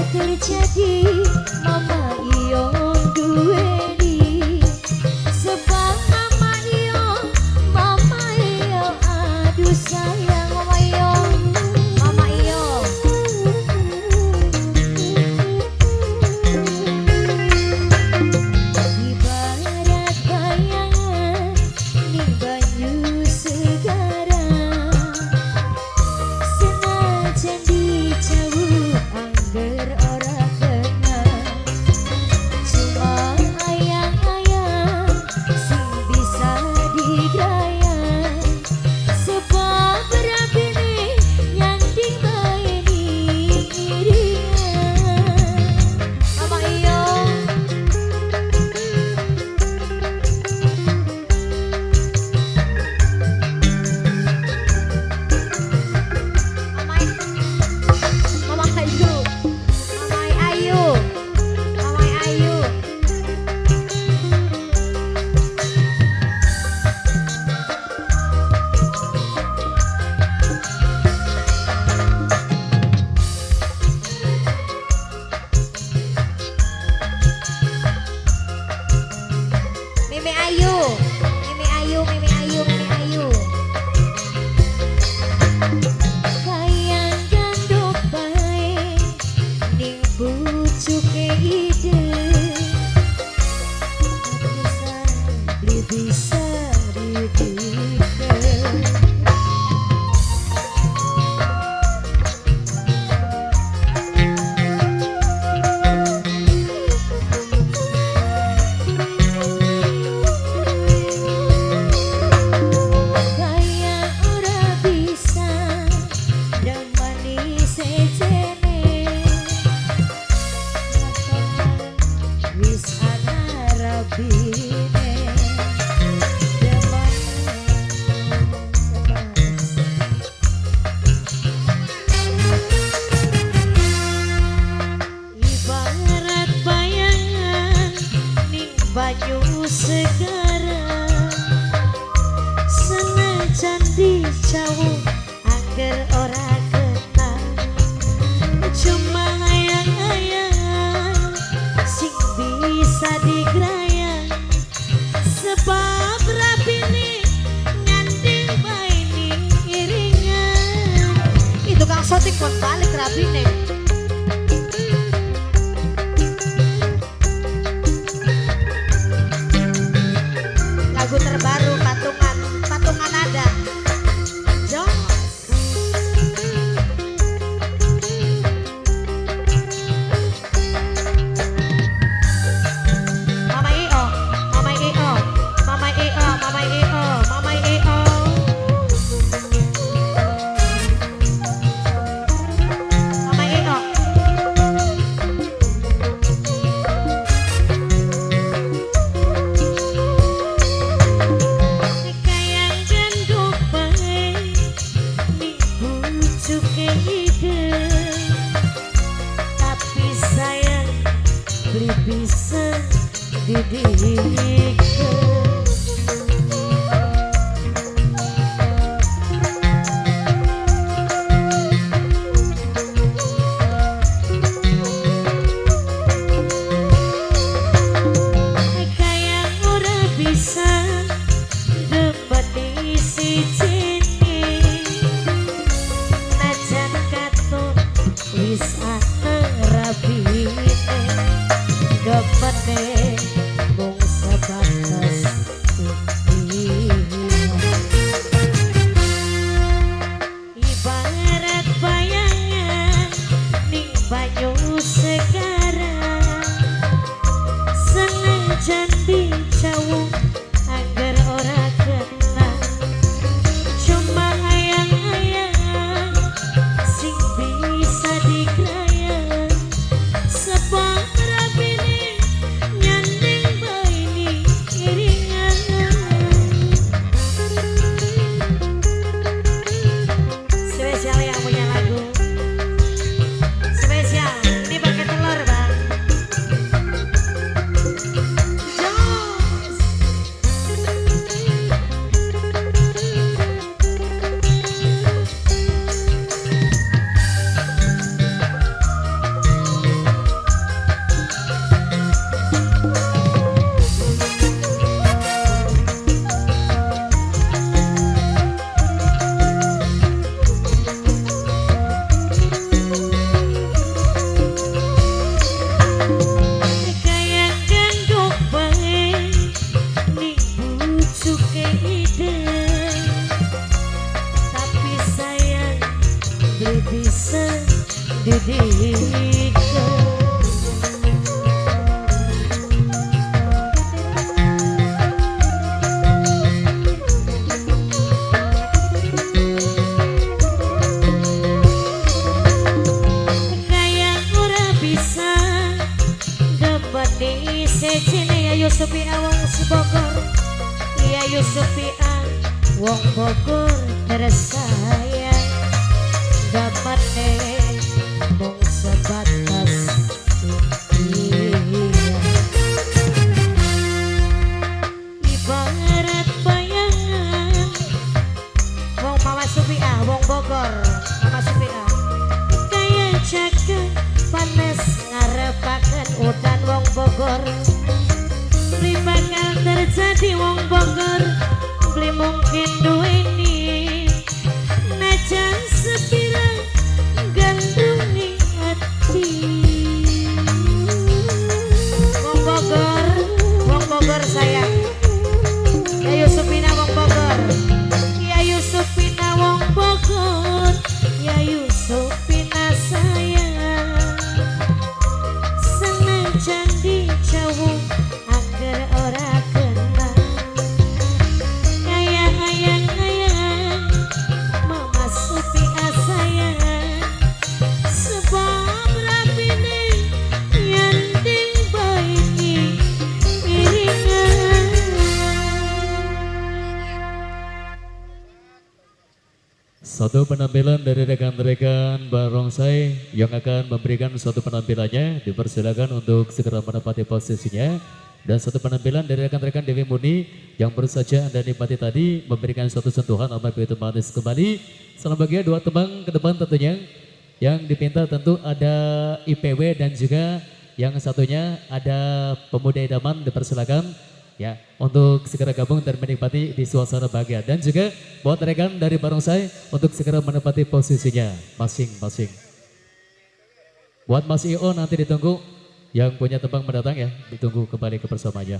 Terjadi mama iyo duweni sebab mama iyo aduh sayang mama iyo ibarat bayangan di banyu segara senajan dijauh angger banyu segara senajan dijauh angger ora ketang cuma hayang-hayang sing bisa digrayang sebab rapine nganti baini iringan itu Kang Sotik kon balik rapine. Lagu terbaru patungan ada Jos. Mama EO, Mama EO, Mama EO, Mama EO, Mama EO. Mama EO. Tapi sayang beli bisa dididik. Kayak ora bisa dapat isi wis rapine dapate mung sebatas ini ibarat bayangan ning banyu segara senajan dijauh agar ora kenal Kayak ora bisa dapat disecene ayo sepi awang sebogor iya Yusufi wong Bogor tersayang dapat mung sebatas impian ibarat bayangan wong Mama Supi wong Bogor Mama Supi kayak jaga panas ngarepaken udan wong Bogor beli bakal terjadi wong Bogor beli mungkin duweni najan sepirang gandrungi hati wong Bogor sayang ya Yusupina wong Bogor ya Yusupina wong Bogor ya Yusupina sayang senajan dijauh agar ora kenal kayak ayang-ayang Mama Supi sayang sebab rapine yanding baiki iringan. Satu penampilan dari rekan-rekan barongsai yang akan memberikan suatu penampilannya dipersilakan untuk segera menempati posisinya. Dan satu penampilan dari rekan-rekan Dewi Muni yang baru saja Anda nikmati tadi memberikan suatu sentuhan sama begitu manis kembali. Salam bahagia dua tembang ke depan tentunya. Yang dipinta tentu ada IPW dan juga yang satunya ada Pemuda Idaman dipersilakan ya untuk segera gabung dan menikmati di suasana bahagia. Dan juga buat rekan dari barongsai untuk segera menempati posisinya masing-masing. Buat Mas IO nanti ditunggu yang punya tembang mendatang ya, ditunggu kembali ke bersamanya.